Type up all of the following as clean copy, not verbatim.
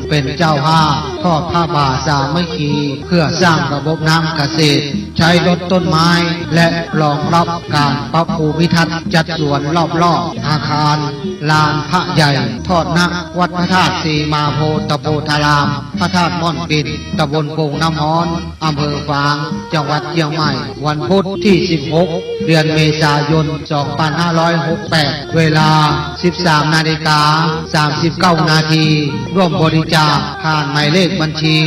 เป็นเจ้าภาพทอดผ้าป่าสามัคคีเพื่อสร้างระบบน้ำเกษตรใช้รถต้นไม้และรองรับการปรับภูมิทัศน์จัดสวนรอบๆอาคารลานพระใหญ่ทอดนักวัดพระธาตุสีมาโพตโพธารามพระธาตุม่อนปิ่นตำบลโป่งน้ำฮ้อนอำเภอฝางจังหวัดเชียงใหม่วันพุธที่ 16 เดือนเมษายน 2568 เวลา 13:39 นาทีร่วมบริจาคผ่านหมายเลขบัญชี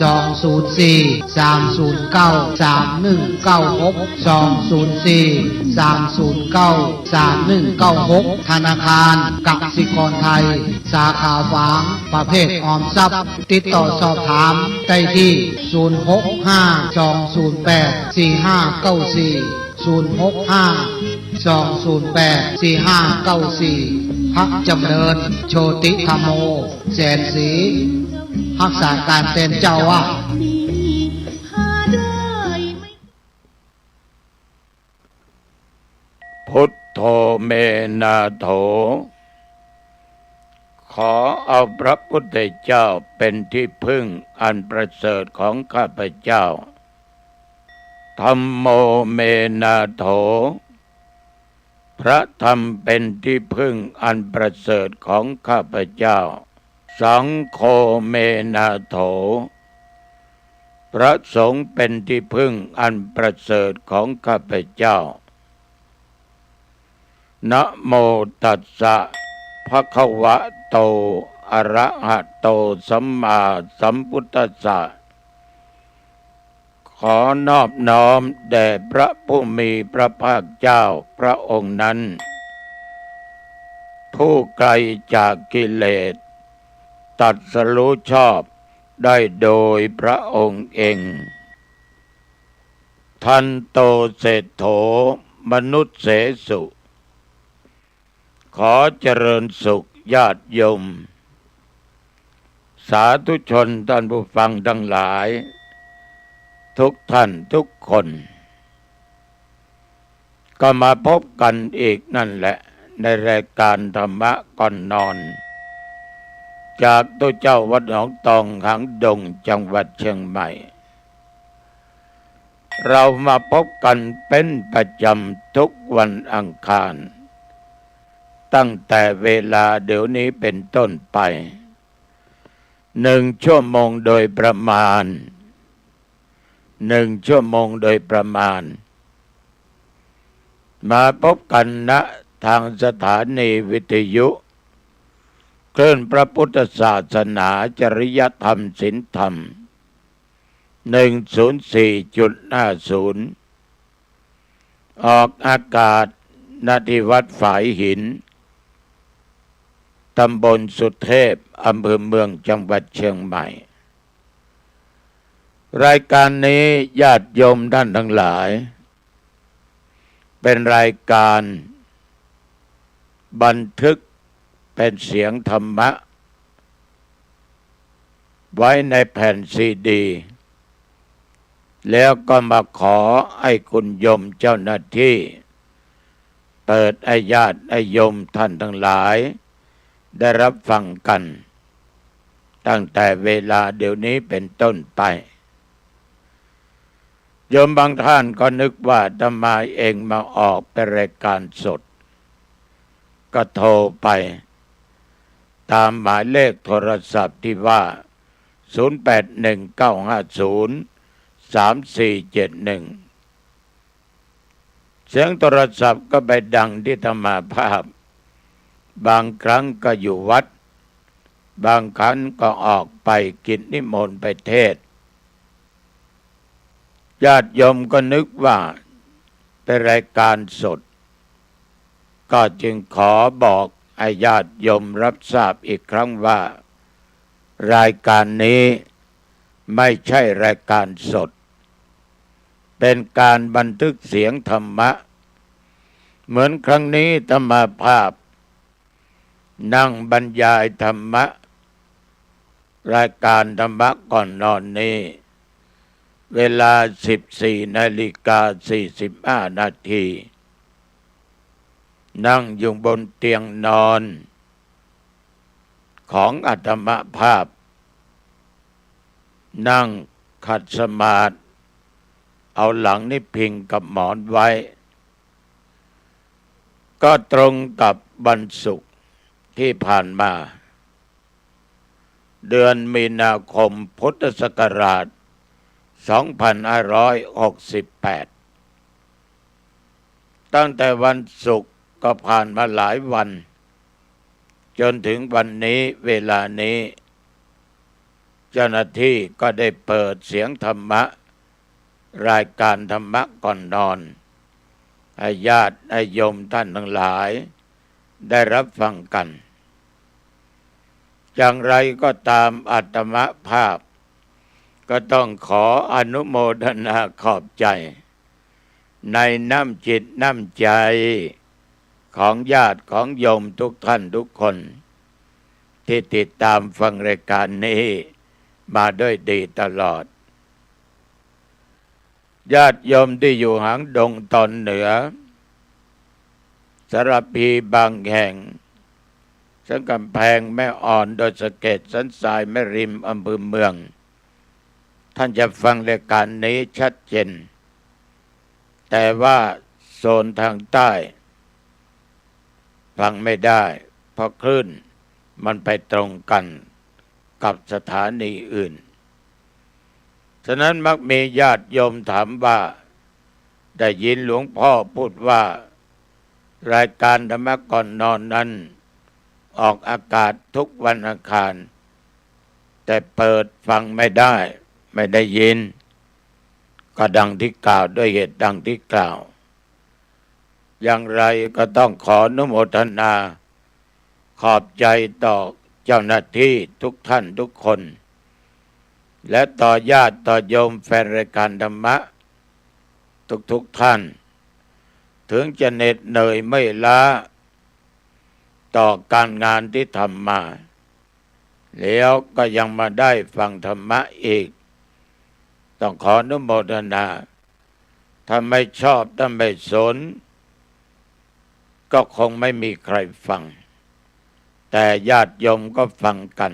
204-309-3196 ธนาคารกสิกรไทยสาขาฝางประเภทออมทรัพย์ติดต่อสอบถามได้ที่ 065-208-4594 พระจำเริญโชติธรรมโมแสนศรีรักษาการเป็นเจ้าวาดพุทโธเมนาโถขอเอาพระพุทธเจ้าเป็นที่พึ่งอันประเสริฐของข้าพเจ้าธัมโมเมนาโถพระธรรมเป็นที่พึ่งอันประเสริฐของข้าพเจ้าสังโฆเมนาโถพระสงฆ์เป็นที่พึ่งอันประเสริฐของข้าพเจ้านะโมตัสสะภะคะวะโตอะระหะโตสัมมาสัมพุทธัสสะขอนอบน้อมแด่พระผู้มีพระภาคเจ้าพระองค์นั้นผู้ไกลจากกิเลสตรัสรู้ชอบได้โดยพระองค์เองทันโตเศรษโธมนุษย์เสสุขอเจริญสุขญาติโยมสาธุชนท่านผู้ฟังทั้งหลายทุกท่านทุกคนก็มาพบกันอีกนั่นแหละในรายการธรรมะก่อนนอนจากตัวเจ้าวัดหนองตองหางดงจังหวัดเชียงใหม่เรามาพบกันเป็นประจำทุกวันอังคารตั้งแต่เวลาเดี๋ยวนี้เป็นต้นไป1 ชั่วโมงโดยประมาณ1 ชั่วโมงโดยประมาณมาพบกันณทางสถานีวิทยุคลื่นพระพุทธศาสนาจริยธรรมศีลธรรม 104.50 ออกอากาศณที่วัดฝายหินตำบลสุเทพอำเภอเมืองจังหวัดเชียงใหม่รายการนี้ญาติโยมท่านทั้งหลายเป็นรายการบันทึกเป็นเสียงธรรมะไว้ในแผ่นซีดีแล้วก็มาขอให้คุณโยมเจ้าหน้าที่เปิดให้ญาติให้โยมท่านทั้งหลายได้รับฟังกันตั้งแต่เวลาเดี๋ยวนี้เป็นต้นไปโยมบางท่านก็นึกว่าทำไมเองมาออกเป็นรายการสดก็โทรไปตามหมายเลขโทรศัพท์ที่ว่า 0819503471 เสียงโทรศัพท์ก็ไปดังที่ธรรมาภาพบางครั้งก็อยู่วัดบางครั้งก็ออกไปกิจนิมนต์ไปเทศน์ญาติโยมก็นึกว่าเป็นรายการสดก็จึงขอบอกให้ญาติโยมรับทราบอีกครั้งว่ารายการนี้ไม่ใช่รายการสดเป็นการบันทึกเสียงธรรมะเหมือนครั้งนี้ธรรมาภาพนั่งบรรยายธรรมะรายการธรรมะก่อนนอนนี้เวลา 14:45 นาทีนั่งอยู่บนเตียงนอนของอาตมาภาพ นั่งขัดสมาธิเอาหลังนี่พิงกับหมอนไว้ก็ตรงกับวันศุกร์ที่ผ่านมาเดือนมีนาคมพุทธศักราช 2568 ตั้งแต่วันศุกร์ก็ผ่านมาหลายวันจนถึงวันนี้เวลานี้เจ้าหน้าที่ก็ได้เปิดเสียงธรรมะรายการธรรมะก่อนนอนให้ญาติให้โยมท่านทั้งหลายได้รับฟังกันอย่างไรก็ตามอาตมภาพก็ต้องขออนุโมทนาขอบใจในน้ำจิตน้ำใจของญาติของโยมทุกท่านทุกคนที่ติดตามฟังรายการนี้มาด้วยดีตลอดญาติโยมที่อยู่หางดงตอนเหนือสารพีบางแห่งสันกำแพงแม่อ่อนโดยสะเก็ดสันทรายแม่ริมอำเภอเมืองท่านจะฟังรายการนี้ชัดเจนแต่ว่าโซนทางใต้ฟังไม่ได้เพราะคลื่นมันไปตรงกันกับสถานีอื่นฉะนั้นมักมีญาติโยมถามว่าได้ยินหลวงพ่อพูดว่ารายการธรรมะก่อนนอนนั้นออกอากาศทุกวันอังคารแต่เปิดฟังไม่ได้ไม่ได้ยินก็ดังที่กล่าวด้วยเหตุดังที่กล่าวอย่างไรก็ต้องขออนุโมทนาขอบใจต่อเจ้าหน้าที่ทุกท่านทุกคนและต่อญาติต่อโยมแฟนรายการธรรมะทุกท่านถึงจะเหน็ดเหนื่อยไม่ล้าต่อการงานที่ทำมาแล้วก็ยังมาได้ฟังธรรมะอีกต้องขออนุโมทนาถ้าไม่ชอบถ้าไม่สนก็คงไม่มีใครฟังแต่ญาติโยมก็ฟังกัน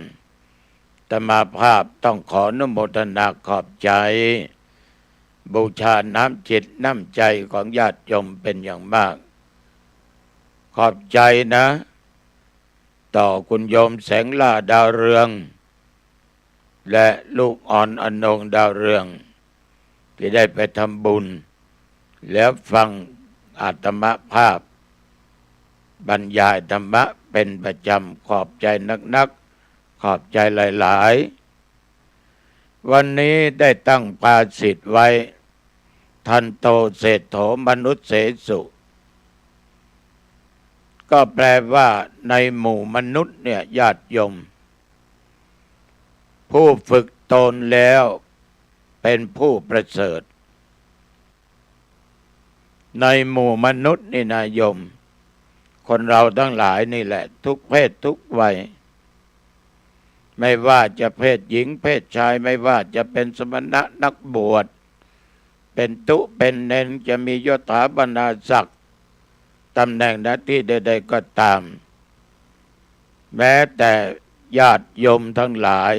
อาตมาภาพต้องขออนุโมทนาขอบใจบูชาน้ำจิตน้ำใจของญาติโยมเป็นอย่างมากขอบใจนะต่อคุณโยมแสงล่าดาวเรืองและลูกอ่อนอนงดาวเรืองที่ได้ไปทำบุญแล้วฟังอาตมภาพบรรยายธรรมะเป็นประจำขอบใจนักขอบใจหลายๆวันนี้ได้ตั้งปาสิทธิ์ไว้ทันโตเศรษโถมนุษย์เสสุก็แปลว่าในหมู่มนุษย์เนี่ยญาติโยมผู้ฝึกตนแล้วเป็นผู้ประเสริฐในหมู่มนุษย์นี่นะโยมคนเราทั้งหลายนี่แหละทุกเพศทุกวัยไม่ว่าจะเพศหญิงเพศชายไม่ว่าจะเป็นสมณะนักบวชเป็นตุเป็นเณรจะมียศถาบรรดาศักดิ์ตำแหน่งหน้าที่ใดๆก็ตามแม้แต่ญาติโยมทั้งหลาย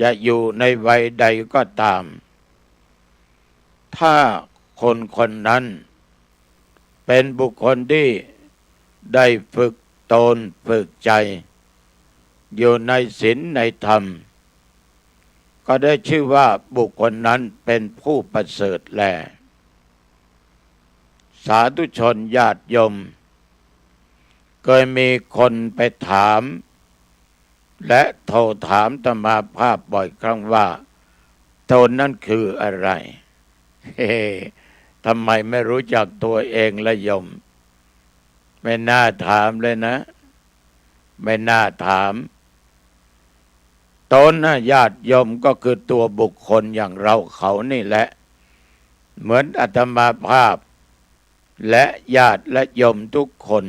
จะอยู่ในวัยใดก็ตามถ้าคนคนนั้นเป็นบุคคลที่ได้ฝึกตนฝึกใจอยู่ในศีลในธรรมก็ได้ชื่อว่าบุคคลนั้นเป็นผู้ประเสริฐแลสาธุชนญาติโยมเคยมีคนไปถามและโทรถามอาตมาภาพบ่อยครั้งว่าตนนั้นคืออะไรทำไมไม่รู้จักตัวเองละโยมไม่น่าถามเลยนะไม่น่าถามตนนะญาติโยมก็คือตัวบุคคลอย่างเราเขานี่แหละเหมือนอาตมาภาพและญาติและโยมทุกคน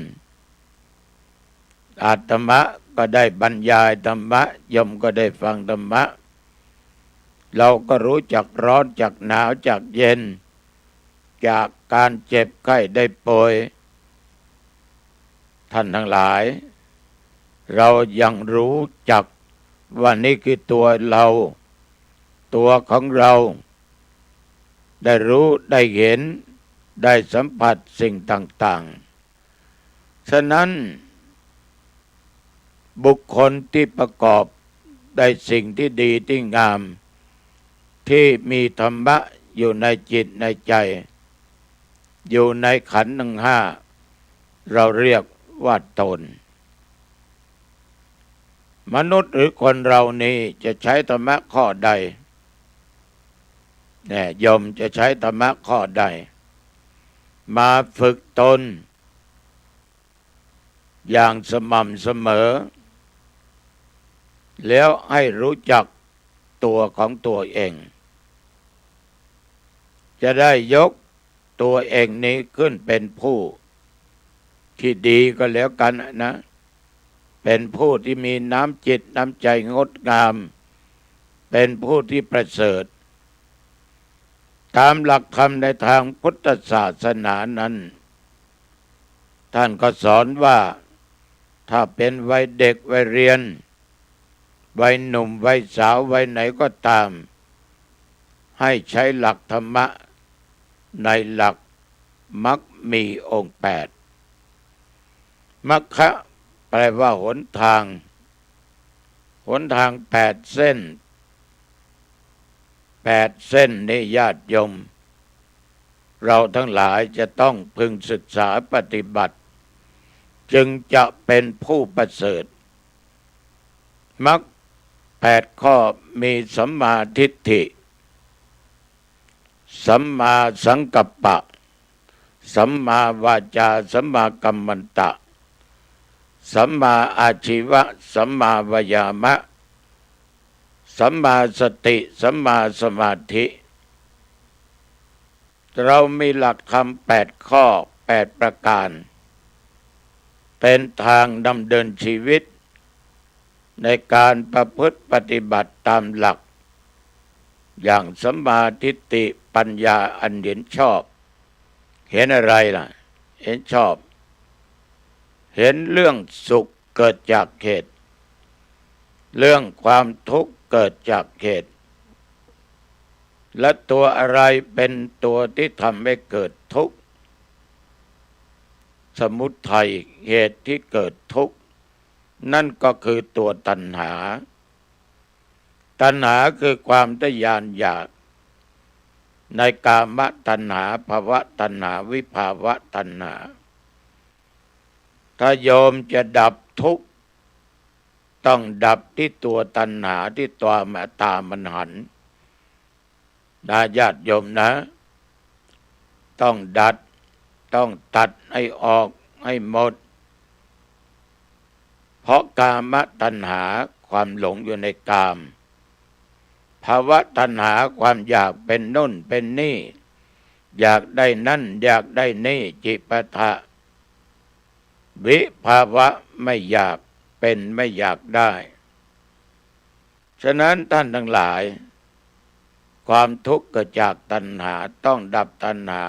อาตมาก็ได้บรรยายธรรมะโยมก็ได้ฟังธรรมะเราก็รู้จักร้อนจักหนาวจักเย็นจากการเจ็บไข้ได้ป่วยท่านทั้งหลายเรายังรู้จักว่านี่คือตัวเรา ตัวของเราได้รู้ได้เห็นได้สัมผัสสิ่งต่างๆฉะนั้นบุคคลที่ประกอบได้สิ่งที่ดีที่งามที่มีธรรมะอยู่ในจิตในใจอยู่ในขันธ์ทั้งห้าเราเรียกว่าตนมนุษย์หรือคนเรานี้จะใช้ธรรมะข้อใดเนี่ยโยมจะใช้ธรรมะข้อใดมาฝึกตนอย่างสม่ำเสมอแล้วให้รู้จักตัวของตัวเองจะได้ยกตัวเองนี้ขึ้นเป็นผู้ที่ดีก็แล้วกันนะเป็นผู้ที่มีน้ำจิตน้ำใจงดงามเป็นผู้ที่ประเสริฐตามหลักธรรมในทางพุทธศาสนานั้นท่านก็สอนว่าถ้าเป็นวัยเด็กวัยเรียนวัยหนุ่มวัยสาววัยไหนก็ตามให้ใช้หลักธรรมะในหลักมรรคมีองค์8มรรคะแปลว่าหนทาง8 เส้นนี้ญาติโยมเราทั้งหลายจะต้องพึงศึกษาปฏิบัติจึงจะเป็นผู้ประเสริฐมรรค8 ข้อมีสัมมาทิฏฐิสัมมาสังกัปปะสัมมาวาจาสัมมากัมมันตะสัมมาอาชีวะสัมมาวายามะสัมมาสติสัมมาสมาธิเรามีหลักธรรม8 ข้อ 8 ประการเป็นทางดำเนินชีวิตในการประพฤติปฏิบัติตามหลักอย่างสัมมาทิฏฐิปัญญาอันเห็นชอบเห็นอะไรล่ะเห็นชอบเห็นเรื่องสุขเกิดจากเหตุเรื่องความทุกข์เกิดจากเหตุและตัวอะไรเป็นตัวที่ทำให้เกิดทุกข์สมุทัยเหตุที่เกิดทุกข์นั่นก็คือตัวตัณหาคือความทะยานอยากในกามตัณหาภวตัณหาวิภาวะตัณหาถ้าโยมจะดับทุกข์ต้องดับที่ตัวตัณหาที่ตัวตามันหันญาติโยมนะต้องตัดให้ออกให้หมดเพราะกามตัณหาความหลงอยู่ในกามภาวะตัณหาความอยากเป็นโน่นเป็นนี่อยากได้นั่นอยากได้นี่จิปทะวิภาวะไม่อยากเป็นไม่อยากได้ฉะนั้นท่านทั้งหลายความทุกข์เกิดจากตัณหาต้องดับตัณหา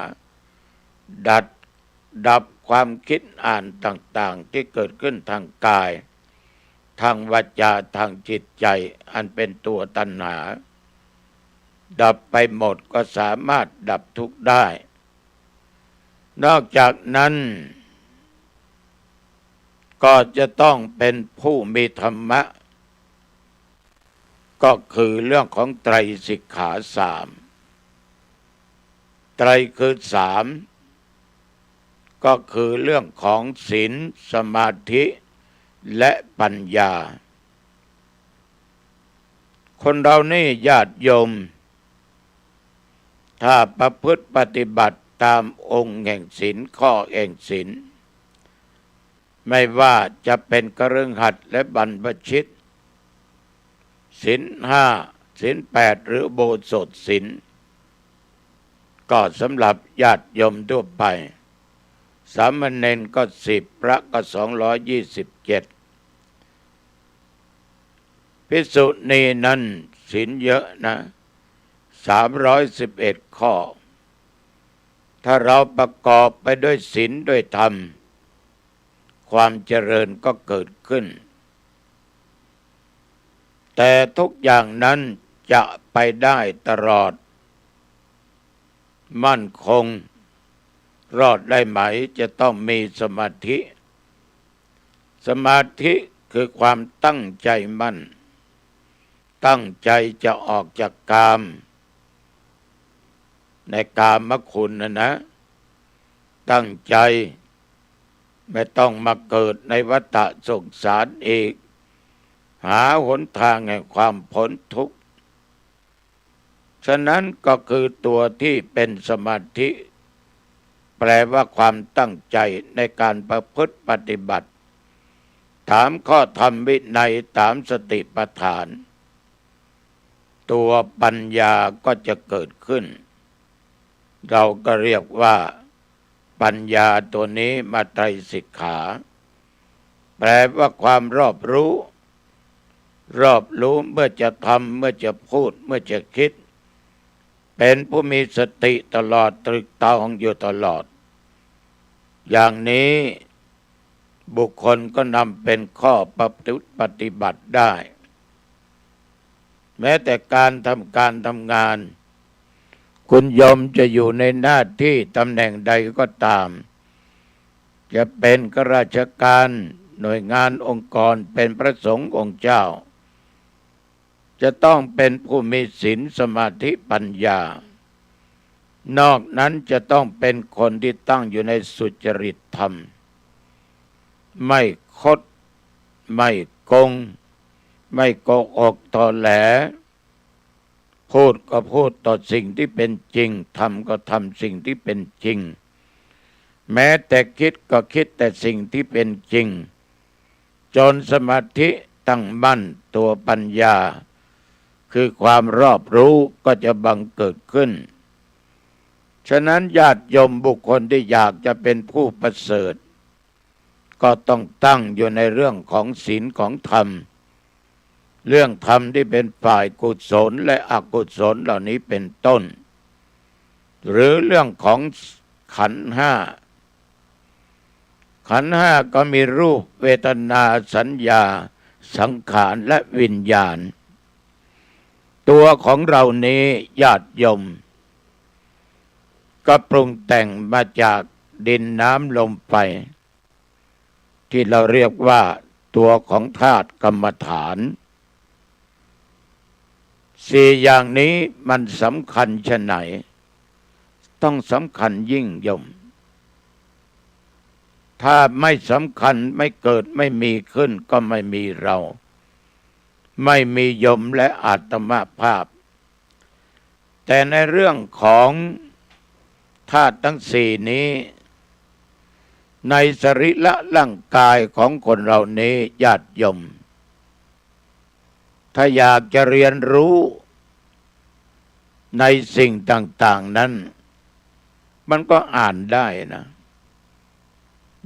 ดับความคิดอ่านต่างๆที่เกิดขึ้นทางกายทางวาจาทางจิตใจอันเป็นตัวตัณหาดับไปหมดก็สามารถดับทุกข์ได้นอกจากนั้นก็จะต้องเป็นผู้มีธรรมะก็คือเรื่องของไตรสิกขา3ไตรคือ3ก็คือเรื่องของศีลสมาธิและปัญญาคนเรานี่ญาติโยมถ้าประพฤติปฏิบัติตามองค์แห่งศีลข้อแห่งศีลไม่ว่าจะเป็นคฤหัสถ์และบรรพชิตศีล5ศีล8หรือโบสถศีลก็สำหรับญาติโยมทั่วไปสามเณรก็10พระก็227ภิกษุณีนั้นศีลเยอะนะ311ข้อถ้าเราประกอบไปด้วยศีลด้วยธรรมความเจริญก็เกิดขึ้นแต่ทุกอย่างนั้นจะ ไปได้ตลอดมั่นคงรอดได้ไหมจะต้องมีสมาธิสมาธิคือความตั้งใจมั่นตั้งใจจะออกจากกามในกามคุณนะตั้งใจไม่ต้องมาเกิดในวัฏสงสารอีกหาหนทางแห่งความพ้นทุกข์ฉะนั้นก็คือตัวที่เป็นสมาธิแปลว่าความตั้งใจในการประพฤติปฏิบัติตามข้อธรรมวินัยตามสติปัฏฐานตัวปัญญาก็จะเกิดขึ้นเราก็เรียกว่าปัญญาตัวนี้มาไตรสิกขาแปลว่าความรอบรู้เมื่อจะทำเมื่อจะพูดเมื่อจะคิดเป็นผู้มีสติตลอดตรึกตรองอยู่ตลอดอย่างนี้บุคคลก็นำเป็นข้อปฏิบัติได้แม้แต่การทำงานคุณโยมจะอยู่ในหน้าที่ตำแหน่งใดก็ตามจะเป็นข้าราชการหน่วยงานองค์กรเป็นพระสงฆ์องค์เจ้าจะต้องเป็นผู้มีศีลสมาธิปัญญานอกนั้นจะต้องเป็นคนที่ตั้งอยู่ในสุจริตธรรมไม่คดไม่โกงไม่โกหกตอแหลพูดก็พูดต่อสิ่งที่เป็นจริงทำก็ทำสิ่งที่เป็นจริงแม้แต่คิดก็คิดแต่สิ่งที่เป็นจริงจนสมาธิตั้งมั่นตัวปัญญาคือความรอบรู้ก็จะบังเกิดขึ้นฉะนั้นญาติโยมบุคคลที่อยากจะเป็นผู้ประเสริฐก็ต้องตั้งอยู่ในเรื่องของศีลของธรรมเรื่องธรรมที่เป็นฝ่ายกุศลและอกุศลเหล่านี้เป็นต้นหรือเรื่องของขันธ์ห้าขันธ์ห้าก็มีรูปเวทนาสัญญาสังขารและวิญญาณตัวของเรานี้ญาติโยมก็ปรุงแต่งมาจากดินน้ำลมไฟที่เราเรียกว่าตัวของธาตุกรรมฐานสี่อย่างนี้มันสำคัญชะไหนต้องสำคัญยิ่งโยมถ้าไม่สำคัญไม่เกิดไม่มีขึ้นก็ไม่มีเราไม่มีโยมและอาตมภาพแต่ในเรื่องของธาตุทั้งสี่นี้ในสรีระร่างกายของคนเรานี้ญาติโยมถ้าอยากจะเรียนรู้ในสิ่งต่างๆนั้นมันก็อ่านได้นะ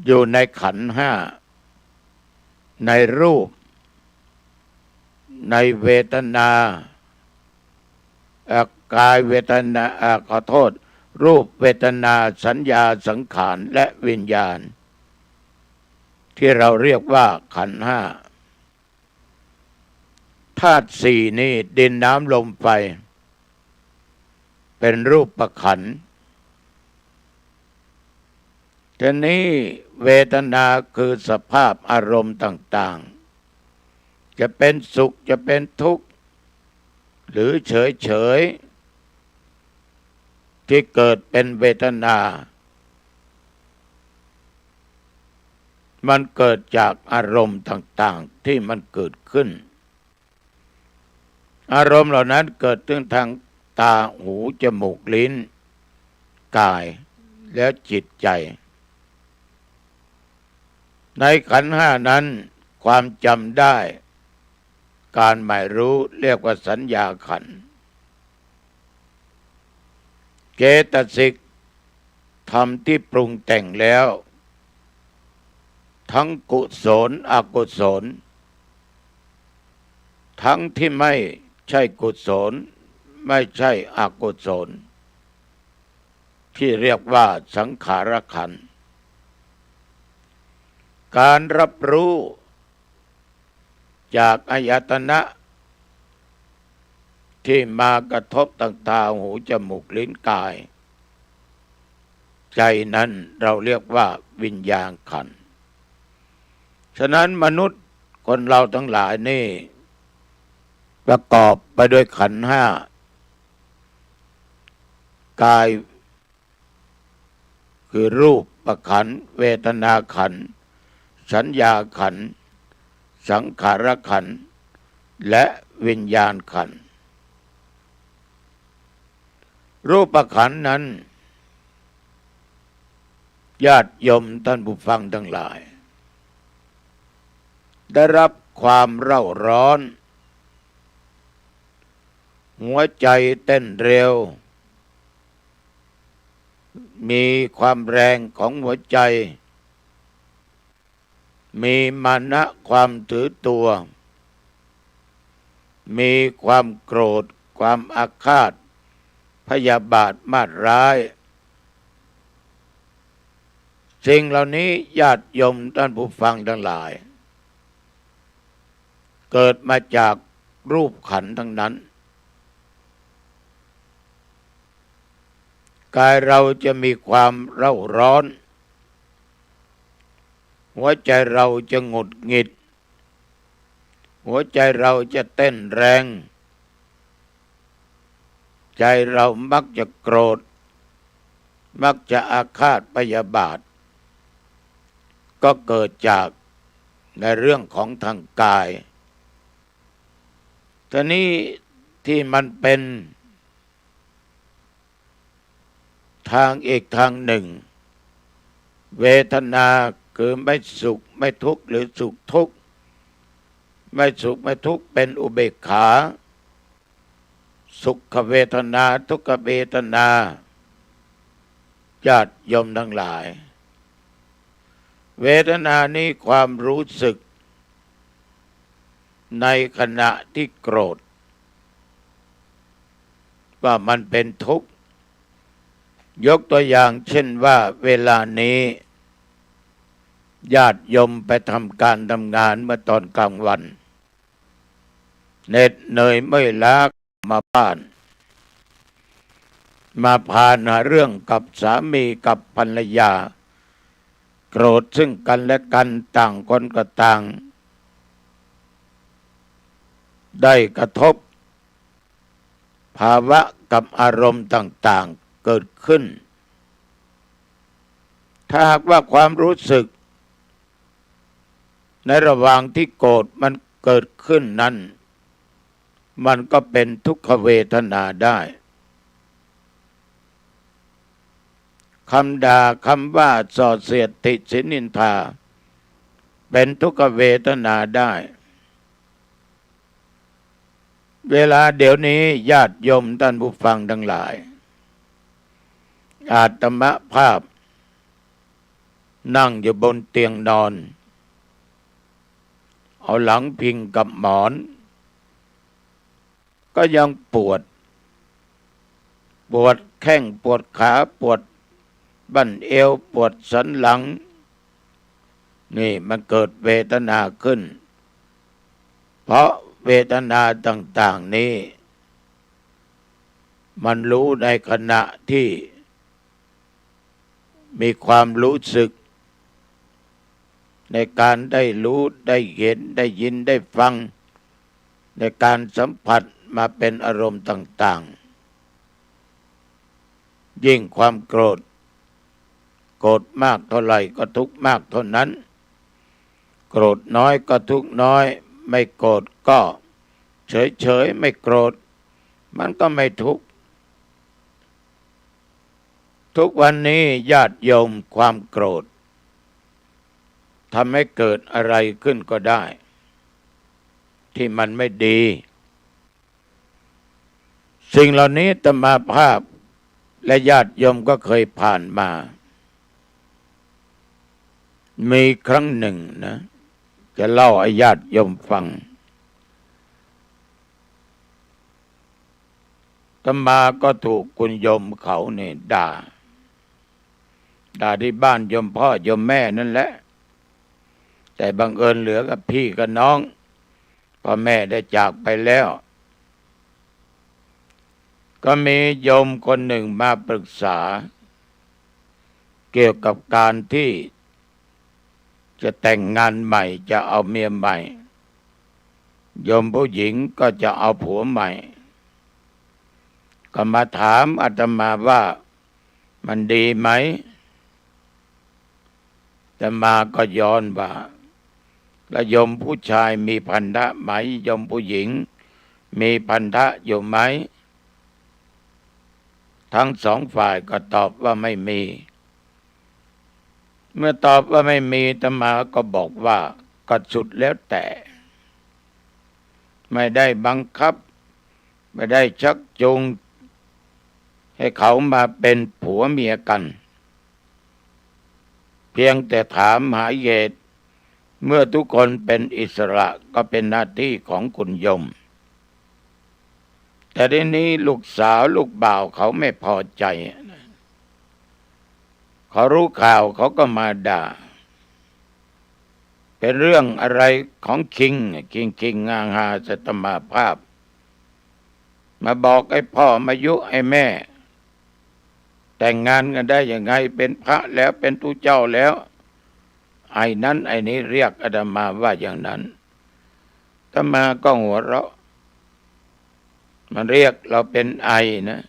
อยู่ในขันธ์ห้าในรูปในเวทนากายเวทนาขอโทษรูปเวทนาสัญญาสังขารและวิญญาณที่เราเรียกว่าขันธ์ห้าธาตุสี่นี้ดินน้ำลมไฟเป็นรูปขันธ์ทีนี้เวทนาคือสภาพอารมณ์ต่างๆจะเป็นสุขจะเป็นทุกข์หรือเฉยๆที่เกิดเป็นเวทนามันเกิดจากอารมณ์ต่างๆที่มันเกิดขึ้นอารมณ์เหล่านั้นเกิดขึ้นทางตาหูจมูกลิ้นกายและจิตใจในขันธ์ห้านั้นความจำได้การหมายรู้เรียกว่าสัญญาขันธ์เจตสิกธรรมที่ปรุงแต่งแล้วทั้งกุศลอกุศลทั้งที่ไม่ใช่กุศลไม่ใช่อกุศลที่เรียกว่าสังขารขันธ์การรับรู้จากอายตนะ ที่มากระทบทางตาหูจมูกลิ้นกายใจนั้นเราเรียกว่าวิญญาณขันธ์ฉะนั้นมนุษย์คนเราทั้งหลายนี่ประกอบไปด้วยขันธ์ห้ากายคือรูปขันธ์เวทนาขันธ์สัญญาขันธ์สังขารขันธ์และวิญญาณขันธ์รูปขันธ์นั้นญาติโยมท่านผู้ฟังทั้งหลายได้รับความเร่าร้อนหัวใจเต้นเร็วมีความแรงของหัวใจมีมานะความถือตัวมีความโกรธความอาฆาตพยาบาทมาตร้ายสิ่งเหล่านี้ญาติโยมท่านผู้ฟังทั้งหลายเกิดมาจากรูปขันธ์ทั้งนั้นกายเราจะมีความเร่าร้อนหัวใจเราจะหงุดหงิดหัวใจเราจะเต้นแรงใจเรามักจะโกรธมักจะอาฆาตพยาบาทก็เกิดจากในเรื่องของทางกายทีนี้ที่มันเป็นทางอีกทางหนึ่งเวทนาคือไม่สุขไม่ทุกข์หรือสุขทุกข์ไม่สุขไม่ทุกข์เป็นอุเบกขาสุขเวทนาทุกขเวทนาญาติโยมทั้งหลายเวทนานี้ความรู้สึกในขณะที่โกรธว่ามันเป็นทุกข์ยกตัวอย่างเช่นว่าเวลานี้ญาติโยมไปทำการทำงานเมื่อตอนกลางวันเหน็ดเหนื่อยเมื่อยล้ามาบ้านมาผ่านหาเรื่องกับสามีกับภรรยาโกรธซึ่งกันและกันต่างคนก็ต่างได้กระทบภาวะกับอารมณ์ต่างๆเกิดขึ้นถ้าหากว่าความรู้สึกในระหว่างที่โกรธมันเกิดขึ้นนั้นมันก็เป็นทุกขเวทนาได้คำด่าคำว่าส่อเสียดติฉินนินทาเป็นทุกขเวทนาได้เวลาเดี๋ยวนี้ญาติโยมท่านผู้ฟังทั้งหลายอาตมาภาพนั่งอยู่บนเตียงนอนเอาหลังพิงกับหมอนก็ยังปวดแข้งปวดขาปวดบั้นเอวปวดสันหลังนี่มันเกิดเวทนาขึ้นเพราะเวทนาต่างๆนี้มันรู้ในขณะที่มีความรู้สึกในการได้รู้ได้เห็นได้ยินได้ฟังในการสัมผัสมาเป็นอารมณ์ต่างๆยิ่งความโกรธมากเท่าไหร่ก็ทุกข์มากเท่านั้นโกรธน้อยก็ทุกข์น้อยไม่โกรธก็เฉยๆไม่โกรธมันก็ไม่ทุกข์ทุกวันนี้ญาติโยมความโกรธทำให้เกิดอะไรขึ้นก็ได้ที่มันไม่ดีสิ่งเหล่านี้อาตมาภาพและญาติโยมก็เคยผ่านมามีครั้งหนึ่งนะจะเล่าให้ญาติโยมฟังอาตมาก็ถูกคุณโยมเขาเนี่ยด่าที่บ้านโยมพ่อโยมแม่นั่นแหละแต่บังเอิญเหลือกับพี่กับน้องพ่อแม่ได้จากไปแล้ว ก็มีโยมคนหนึ่งมาปรึกษาเกี่ยวกับการที่จะแต่งงานใหม่จะเอาเมียใหม่โยมผู้หญิงก็จะเอาผัวใหม่ก็มาถามอาตมาว่ามันดีไหมอาตมาก็ย้อนว่าแล้วโยมผู้ชายมีพันธะไหมโยมผู้หญิงมีพันธะอยู่ไหมทั้งสองฝ่ายก็ตอบว่าไม่มีเมื่อตอบว่าไม่มีอาตมาก็บอกว่าก็สุดแล้วแต่ไม่ได้บังคับไม่ได้ชักจูงให้เขามาเป็นผัวเมียกันเพียงแต่ถามหาเหตุเมื่อทุกคนเป็นอิสระก็เป็นหน้าที่ของคุณโยมแต่ทีนี้ลูกสาวลูกบ่าวเขาไม่พอใจเขารู้ข่าวเขาก็มาด่าเป็นเรื่องอะไรของคิงงางหาสัตมาภาพมาบอกไอ้พ่อมายุไอ้แม่แต่งงานกันได้ยังไงเป็นพระแล้วเป็นตุเจ้าแล้วไอ้นั้นไอ้นี้เรียกอาตมาว่าอย่างนั้นอาตมาก็หัวเราะมันเรียกเราเป็นไอนะ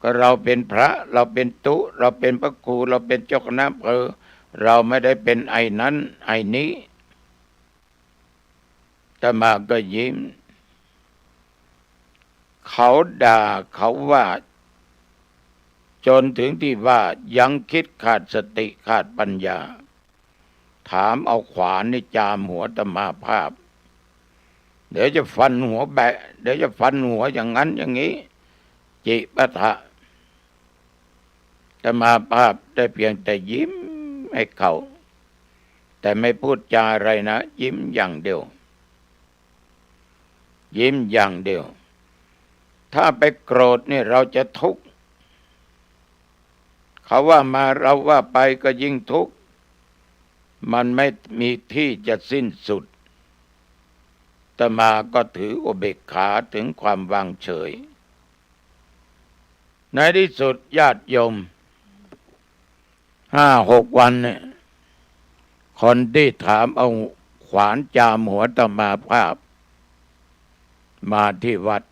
ก็เราเป็นพระเราเป็นตุเราเป็นพระครูเราเป็นเจ้าคณะอำเภอเราไม่ได้เป็นไอ้นั้นไอ้นี้อาตมาก็ยิ้มเขาด่าเขาว่าจนถึงที่ว่ายังคิดขาดสติขาดปัญญาถามเอาขวานนี่จามหัวอาตมาภาพเดี๋ยวจะฟันหัวแบะเดี๋ยวจะฟันหัวอย่างนั้นอย่างนี้จิปะทะอาตมาภาพได้เพียงแต่ยิ้มให้เขาแต่ไม่พูดจาอะไรนะยิ้มอย่างเดียวยิ้มอย่างเดียวถ้าไปโกรธนี่เราจะทุกข์เขาว่ามาเราว่าไปก็ยิ่งทุกข์มันไม่มีที่จะสิ้นสุดอาตมาก็ถืออุเบกขาถึงความวางเฉยในที่สุดญาติโยม5-6 วันเนี่ยคนที่ถามเอาขวานจามหัวอาตมาภาพมาที่วัด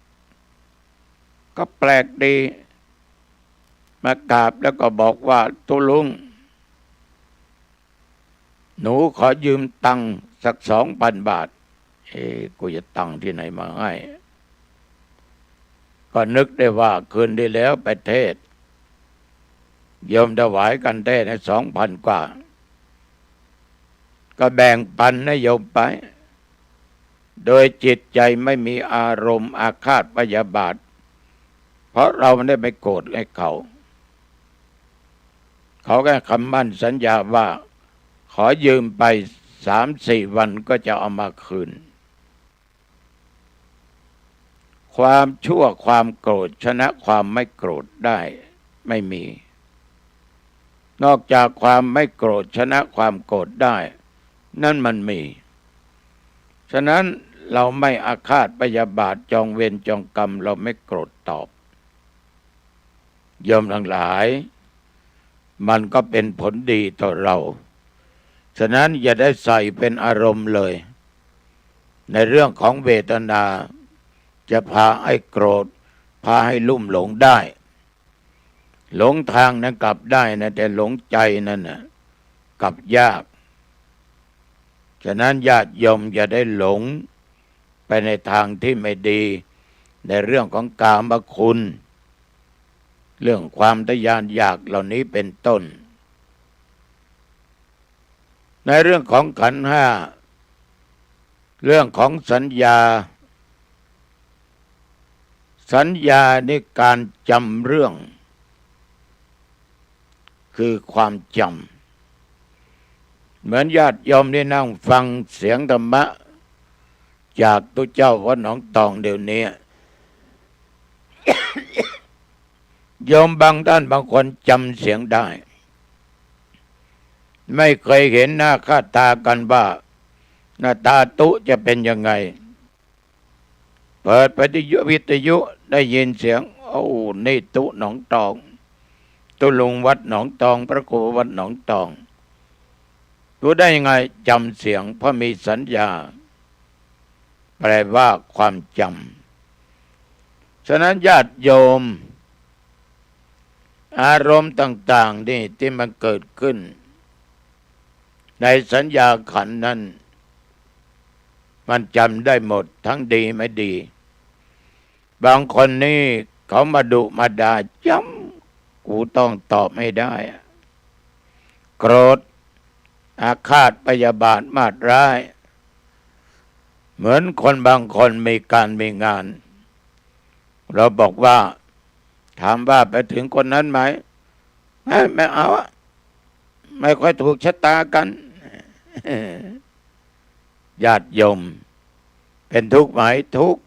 ก็แปลกดีมากราบแล้วก็บอกว่าตุลุงหนูขอยืมตังค์สัก2,000 บาทกูจะตังค์ที่ไหนมาให้ก็นึกได้ว่าคืนที่แล้วไปเทศโยมถวายกันเทศให้2,000 กว่าก็แบ่งปันให้โยมไปโดยจิตใจไม่มีอารมณ์อาฆาตพยาบาทเพราะเราไม่ได้ไปโกรธให้เขาแค่คำมั่นสัญญาว่าขอยืมไป3-4 วันก็จะเอามาคืนความชั่วความโกรธชนะความไม่โกรธได้ไม่มีนอกจากความไม่โกรธชนะความโกรธได้นั่นมันมีฉะนั้นเราไม่อาฆาตพยาบาทจองเวรจองกรรมเราไม่โกรธตอบโยมทั้งหลายมันก็เป็นผลดีต่อเราฉะนั้นอย่าได้ใส่เป็นอารมณ์เลยในเรื่องของเวทนาจะพาให้โกรธพาให้ลุ่มหลงได้หลงทางนั้นกลับได้นะแต่หลงใจนั่นน่ะกลับยากฉะนั้นญาติโยมอย่าได้หลงไปในทางที่ไม่ดีในเรื่องของกามคุณเรื่องความทะยานอยากเหล่านี้เป็นต้นในเรื่องของขันธ์ห้าเรื่องของสัญญานี่การจำเรื่องคือความจำเหมือนญาติโยมที่นั่งฟังเสียงธรรมะจากตัวเจ้าวัดหนองตองเดี๋ยวนี้ โยมบางท่านบางคนจำเสียงได้ไม่เคยเห็นหน้าค่าตากันว่าหน้าตาตุจะเป็นยังไงเปิดวิทยุ ได้ยินเสียงโอ้นี่ตุหนองตองตุลุงวัดหนองตองพระครูวัดหนองตองรู้ได้ยังไงจำเสียงเพราะมีสัญญาแปลว่าความจำฉะนั้นญาติโยมอารมณ์ต่างๆนี่ที่มันเกิดขึ้นในสัญญาขันธ์นั้นมันจำได้หมดทั้งดีไม่ดีบางคนนี่เขามาดุมาด่าย้ำกูต้องตอบไม่ได้โกรธอาฆาตพยาบาทมาตร้ายเหมือนคนบางคนมีการมีงานเราบอกว่าถามว่าไปถึงคนนั้นไหมไม่เอาไม่ค่อยถูกชะตากันญาติโยมเป็นทุกข์ไหมทุกข์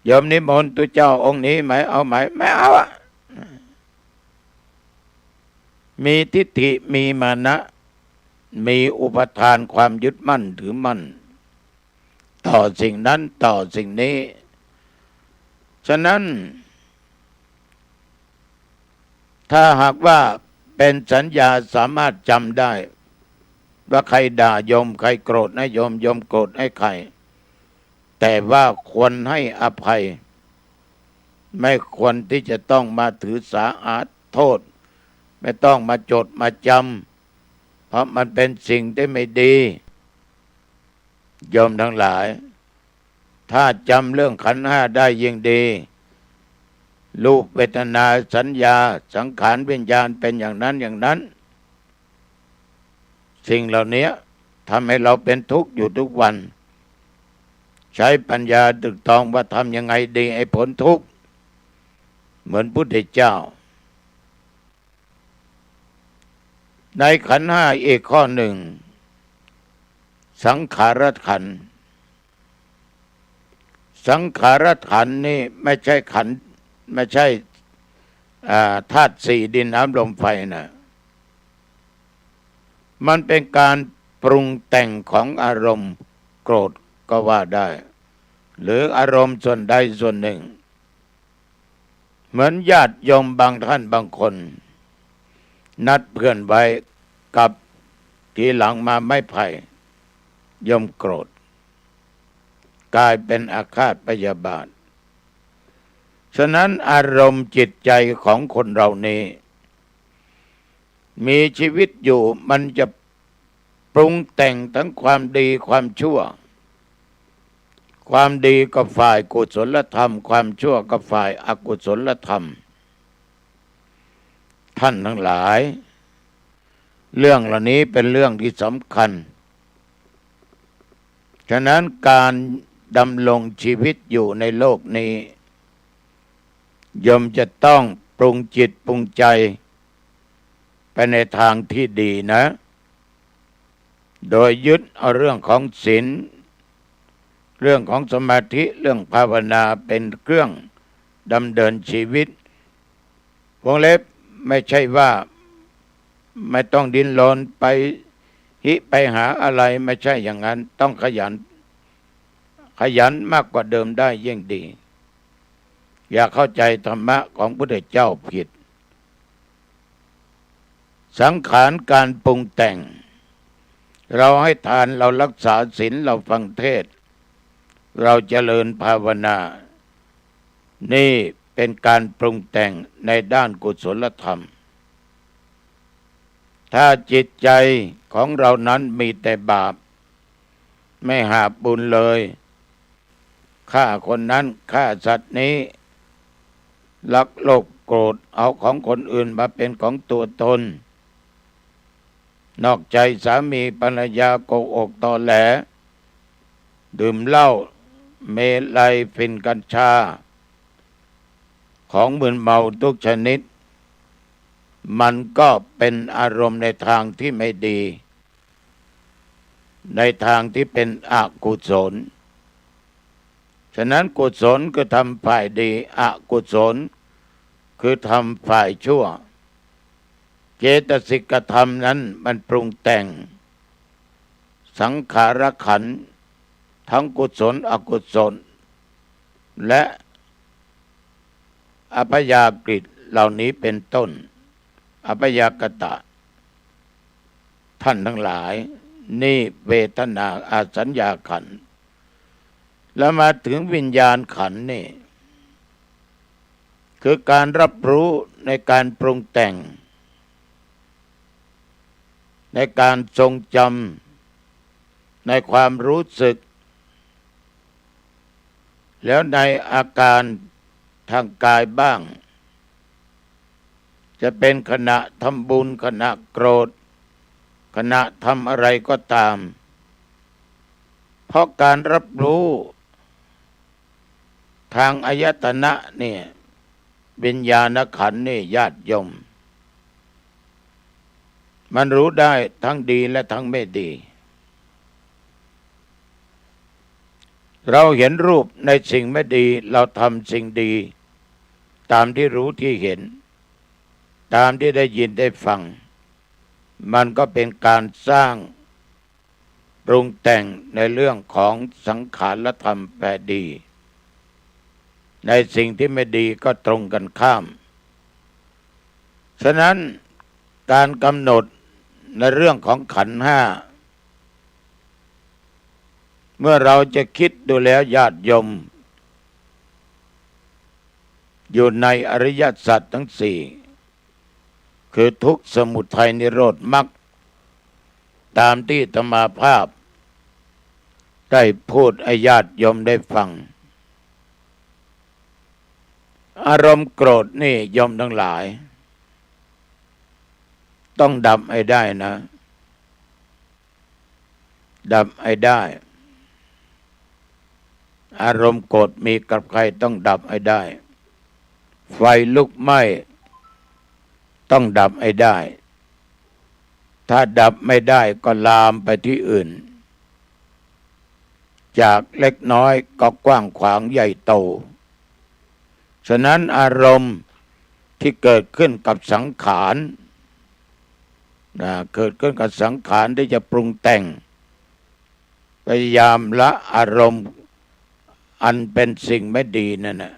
โยมนิมนต์ตัวเจ้าองค์นี้ไหมเอาไหมไม่เอามีทิฏฐิมีมานะมีอุปทานความยึดมั่นถือมั่นต่อสิ่งนั้นต่อสิ่งนี้ฉะนั้นถ้าหากว่าเป็นสัญญาสามารถจำได้ว่าใครด่าโยมใครโกรธให้โยมโยมโกรธให้ใครแต่ว่าควรให้อภัยไม่ควรที่จะต้องมาถือสาอาโทษไม่ต้องมาจดมาจำเพราะมันเป็นสิ่งที่ไม่ดีโยมทั้งหลายถ้าจำเรื่องขันธ์ห้าได้ยิ่งดีรูปเวทนาสัญญาสังขารวิญญาณเป็นอย่างนั้นอย่างนั้นสิ่งเหล่านี้ทำให้เราเป็นทุกข์อยู่ทุกวันใช้ปัญญาตึกตองว่าทำยังไงดีให้พ้นทุกข์เหมือนพุทธเจ้าในขันธ์ห้าอีกข้อหนึ่งสังขารขันธ์สังขารขันธ์นี่ไม่ใช่ขันธ์ไม่ใช่ธาตุสี่ดินน้ำลมไฟนะมันเป็นการปรุงแต่งของอารมณ์โกรธก็ว่าได้หรืออารมณ์ส่วนใดส่วนหนึ่งเหมือนญาติโยมบางท่านบางคนนัดเพื่อนไว้กับทีหลังมาไม่ไผ่ยมโกรธกลายเป็นอาฆาตพยาบาทฉะนั้นอารมณ์จิตใจของคนเรานี้มีชีวิตอยู่มันจะปรุงแต่งทั้งความดีความชั่วความดีก็ฝ่ายกุศลธรรมความชั่วก็ฝ่ายอกุศลธรรมท่านทั้งหลายเรื่องเหล่านี้เป็นเรื่องที่สำคัญฉะนั้นการดำรงชีวิตอยู่ในโลกนี้โยมจะต้องปรุงจิตปรุงใจไปในทางที่ดีนะโดยยึดเอาเรื่องของศีลเรื่องของสมาธิเรื่องภาวนาเป็นเครื่องดำเนินชีวิตวงเล็บไม่ใช่ว่าไม่ต้องดิ้นรนไปหาอะไรไม่ใช่อย่างนั้นต้องขยันมากกว่าเดิมได้ยิ่งดีอย่าเข้าใจธรรมะของพระพุทธเจ้าผิดสังขารการปรุงแต่งเราให้ทานเรารักษาศีลเราฟังเทศน์เราเจริญภาวนานี่เป็นการปรุงแต่งในด้านกุศลธรรมถ้าจิตใจของเรานั้นมีแต่บาปไม่หาบุญเลยฆ่าคนนั้นฆ่าสัตว์นี้ลักโลภโกรธเอาของคนอื่นมาเป็นของตัวตนนอกใจสามีภรรยาโกหกตอแหลดื่มเหล้าเมลัยฝิ่นกัญชาของมึนเมาทุกชนิดมันก็เป็นอารมณ์ในทางที่ไม่ดีในทางที่เป็นอกุศลฉะนั้นกุศลคือทำฝ่ายดีอกุศลคือทำฝ่ายชั่วเจตสิกธรรมนั้นมันปรุงแต่งสังขารขันธ์ทั้งกุศลอกุศลและ อัพยากฤตเหล่านี้เป็นต้นอัพยากตะท่านทั้งหลายนี่เวทนาสัญญาขันธ์แล้วมาถึงวิญญาณขันธ์นี่คือการรับรู้ในการปรุงแต่งในการทรงจำในความรู้สึกแล้วในอาการทางกายบ้างจะเป็นขณะทำบุญขณะโกรธขณะทำอะไรก็ตามเพราะการรับรู้ทางอายตนะเนี่ยวิญญาณขันธ์นี่ญาติโยมมันรู้ได้ทั้งดีและทั้งไม่ดีเราเห็นรูปในสิ่งไม่ดีเราทำสิ่งดีตามที่รู้ที่เห็นตามที่ได้ยินได้ฟังมันก็เป็นการสร้างปรุงแต่งในเรื่องของสังขารธรรมแปรดีในสิ่งที่ไม่ดีก็ตรงกันข้ามฉะนั้นการกำหนดในเรื่องของขันธ์ห้าเมื่อเราจะคิดดูแล้วญาติโยมอยู่ในอริยสัจทั้งสี่คือทุกข์สมุทัยนิโรธมรรคตามที่อาตมาภาพได้พูดให้ญาติโยมได้ฟังอารมณ์โกรธนี่โยมทั้งหลายต้องดับให้ได้นะดับให้ได้อารมณ์โกรธมีกับใครต้องดับให้ได้ไฟลุกไหม้ต้องดับให้ได้ถ้าดับไม่ได้ก็ลามไปที่อื่นจากเล็กน้อยก็กว้างขวางใหญ่โตฉะนั้นอารมณ์ที่เกิดขึ้นกับสังขารเกิดขึ้นกับสังขารที่จะปรุงแต่งพยายามละอารมณ์อันเป็นสิ่งไม่ดีนั่นนะ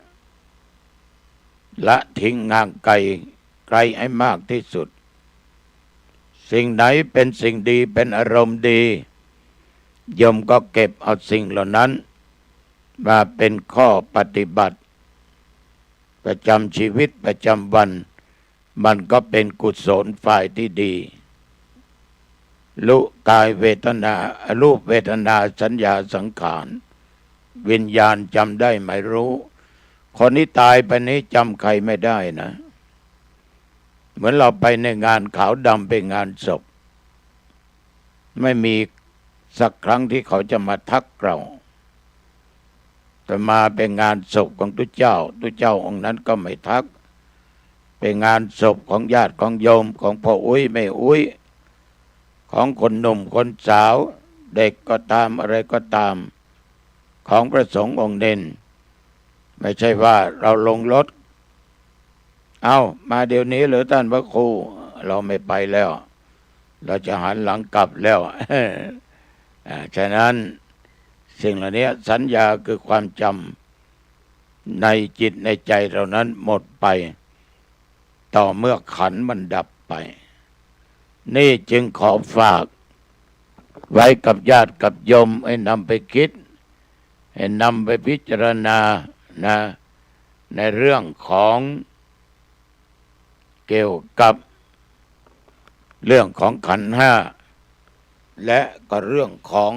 ละทิ้งห่างไกลให้มากที่สุดสิ่งไหนเป็นสิ่งดีเป็นอารมณ์ดีโยมก็เก็บเอาสิ่งเหล่านั้นมาเป็นข้อปฏิบัติประจำชีวิตประจำวันมันก็เป็นกุศลฝ่ายที่ดีรู้กายเวทนารูปเวทนาสัญญาสังขารวิญญาณจำได้ไม่รู้คนนี้ตายไปนี้จำใครไม่ได้นะเหมือนเราไปในงานขาวดำไปงานศพไม่มีสักครั้งที่เขาจะมาทักเราแต่มาเป็นงานศพของตุเจ้าองค์นั้นก็ไม่ทักเป็นงานศพของญาติของโยมของพ่ออุ้ยแม่อุ้ยของคนหนุ่มคนสาวเด็กก็ตามอะไรก็ตามของพระสงฆ์องค์เด่นไม่ใช่ว่าเราลงรถเอามาเดี๋ยวนี้หรือท่านพระครูเราไม่ไปแล้วเราจะหันหลังกลับแล้วฉะนั้นสิ่งเหล่านี้สัญญาคือความจำในจิตในใจเรานั้นหมดไปต่อเมื่อขันธ์มันดับไปนี่จึงขอฝากไว้กับญาติกับโยมให้นำไปคิดให้นำไปพิจารณานะในเรื่องของเกี่ยวกับเรื่องของขันธ์ห้าและก็เรื่องของ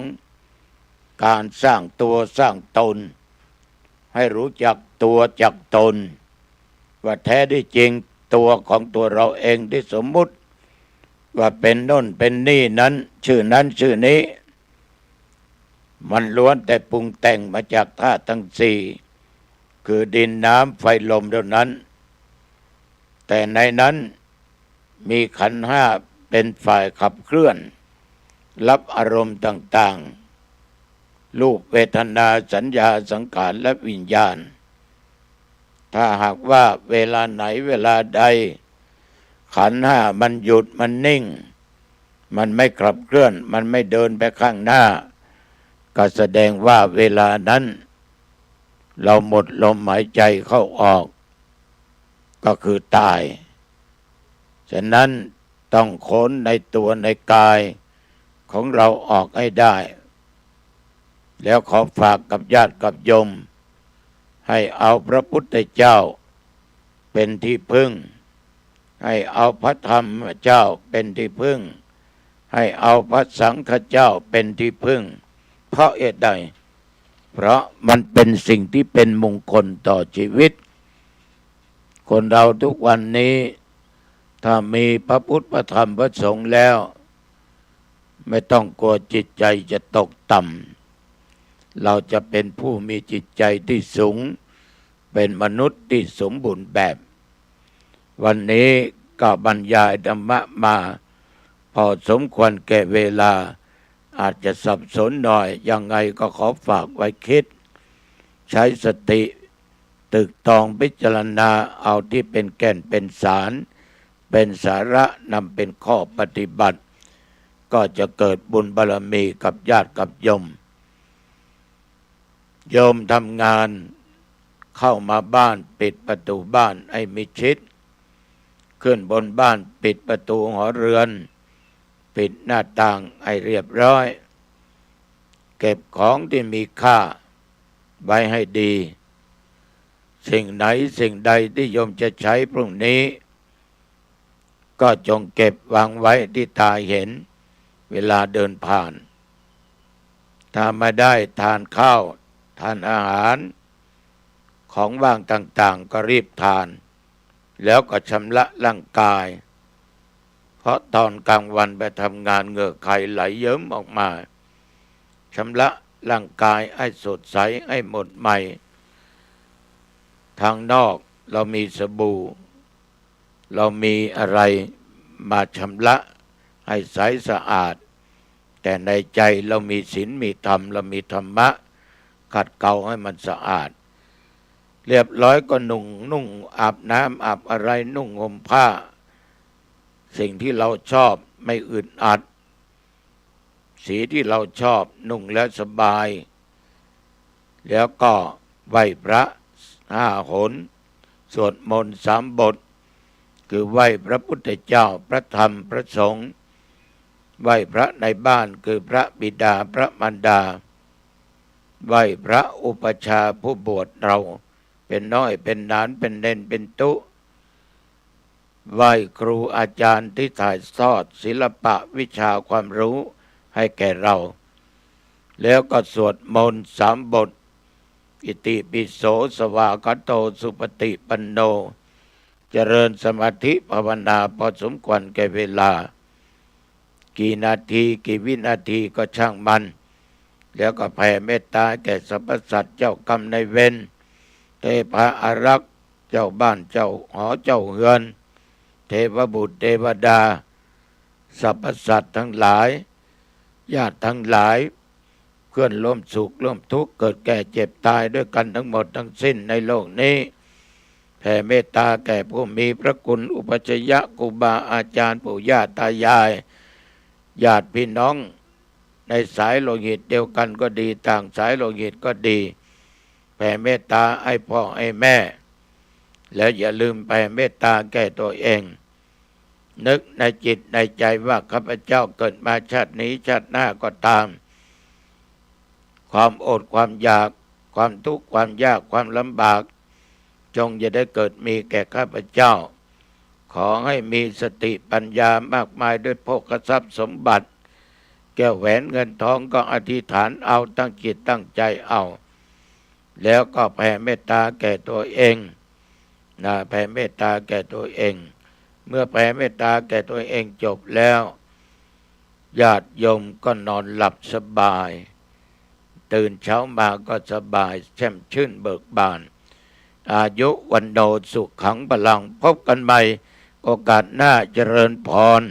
การสร้างตัวสร้างตนให้รู้จักตัวจักตนว่าแท้ที่จริงตัวของตัวเราเองที่สมมุติว่าเป็นโน่นเป็นนี่นั้นชื่อนั้นชื่อนี้มันล้วนแต่ปรุงแต่งมาจากธาตุทั้งสี่คือดินน้ำไฟลมเท่านั้นแต่ในนั้นมีขันธ์ห้าเป็นฝ่ายขับเคลื่อนรับอารมณ์ต่างๆรูปเวทนาสัญญาสังขารและวิญญาณถ้าหากว่าเวลาไหนเวลาใดขันธ์ห้ามันหยุดมันนิ่งมันไม่ขับเคลื่อนมันไม่เดินไปข้างหน้าก็แสดงว่าเวลานั้นเราหมดลมหายใจเข้าออก ก็คือตายฉะนั้นต้องค้นในตัวในกายของเราออกให้ได้แล้วขอฝากกับญาติกับโยมให้เอาพระพุทธเจ้าเป็นที่พึ่งให้เอาพระธรรมเจ้าเป็นที่พึ่งให้เอาพระสังฆเจ้าเป็นที่พึ่งเพราะเหตุใดเพราะมันเป็นสิ่งที่เป็นมงคลต่อชีวิตคนเราทุกวันนี้ถ้ามีพระพุทธพระธรรมพระสงฆ์แล้วไม่ต้องกลัวจิตใจจะตกต่ำเราจะเป็นผู้มีจิตใจที่สูงเป็นมนุษย์ที่สมบูรณ์แบบวันนี้ก็บรรยายธรรมะมาพอสมควรแก่เวลาอาจจะสับสนหน่อยยังไงก็ขอฝากไว้คิดใช้สติตึกตองพิจารณาเอาที่เป็นแก่นเป็นสารเป็นสาระนำเป็นข้อปฏิบัติก็จะเกิดบุญบารมีกับญาติกับโยมทำงานเข้ามาบ้านปิดประตูบ้านให้มิดชิดขึ้นบนบ้านปิดประตูหอเรือนปิดหน้าต่างให้เรียบร้อยเก็บของที่มีค่าไว้ให้ดีสิ่งไหนสิ่งใดที่โยมจะใช้พรุ่งนี้ก็จงเก็บวางไว้ที่ตาเห็นเวลาเดินผ่านถ้าไม่ได้ทานข้าวทานอาหารของว่างต่างๆก็รีบทานแล้วก็ชำระร่างกายเพราะตอนกลางวันไปทำงานเหงื่อไขไหลเยิ้มออกมาชำระร่างกายให้สดใสให้หมดใหม่ทางนอกเรามีสบู่เรามีอะไรมาชำระให้ใสสะอาดแต่ในใจเรามีศีลมีธรรมเรามีธรรมะขัดเกลาให้มันสะอาดเรียบร้อยก็นุ่งอาบน้ำอาบอะไรนุ่งห่มผ้าสิ่งที่เราชอบไม่อึดอัดสีที่เราชอบนุ่งแล้วสบายแล้วก็ไหว้พระ5 หนสวดมนต์3 บทคือไหว้พระพุทธเจ้าพระธรรมพระสงฆ์ไหว้พระในบ้านคือพระบิดาพระมารดาไหว้พระอุปัชฌาย์ผู้บวชเราเป็นน้อยเป็นหลานเป็นเณรเป็นตุไหว้ครูอาจารย์ที่ถ่ายทอดศิลปะวิชาความรู้ให้แก่เราแล้วก็สวดมนต์3 บทอิติปิโสสวากขาโตสุปฏิปันโนเจริญสมาธิภาวนาพอสมควรแก่เวลากี่นาทีกี่วินาทีก็ช่างมันแล้วก็แผ่เมตตาแก่สรรพสัตว์เจ้ากรรมนายเวรเทพอารักษ์เจ้าบ้านเจ้าหอเจ้าเฮือนเทวบุตรเทวดาสรรพสัตว์ทั้งหลายญาติทั้งหลายเพื่อนร่วมสุขร่วมทุกข์เกิดแก่เจ็บตายด้วยกันทั้งหมดทั้งสิ้นในโลกนี้แผ่เมตตาแก่ผู้มีพระคุณอุปัชฌยครูบาอาจารย์ปู่ย่าตายายญาติพี่น้องในสายโลหิตเดียวกันก็ดีต่างสายโลหิตก็ดีแผ่เมตตาให้พ่อให้แม่แล้วอย่าลืมแผ่เมตตาแก่ตัวเองนึกในจิตในใจว่าข้าพเจ้าเกิดมาชาตินี้ชาติหน้าก็ตามความอดความอยากความทุกข์ความยากความลำบากจงอย่าได้เกิดมีแก่ข้าพเจ้าขอให้มีสติปัญญามากมายด้วยโภคทรัพย์สมบัติแก้วแหวนเงินทองก็อธิษฐานเอาตั้งจิตตั้งใจเอาแล้วก็แผ่เมตตาแก่ตัวเองแผ่เมตตาแก่ตัวเองเมื่อแผ่เมตตาแก่ตัวเองจบแล้วญาติโยมก็นอนหลับสบายตื่นเช้ามาก็สบายแช่มชื่นเบิกบานอายุวันโนสุขขังพลังพบกันใหม่โอกาสหน้าเจริญพร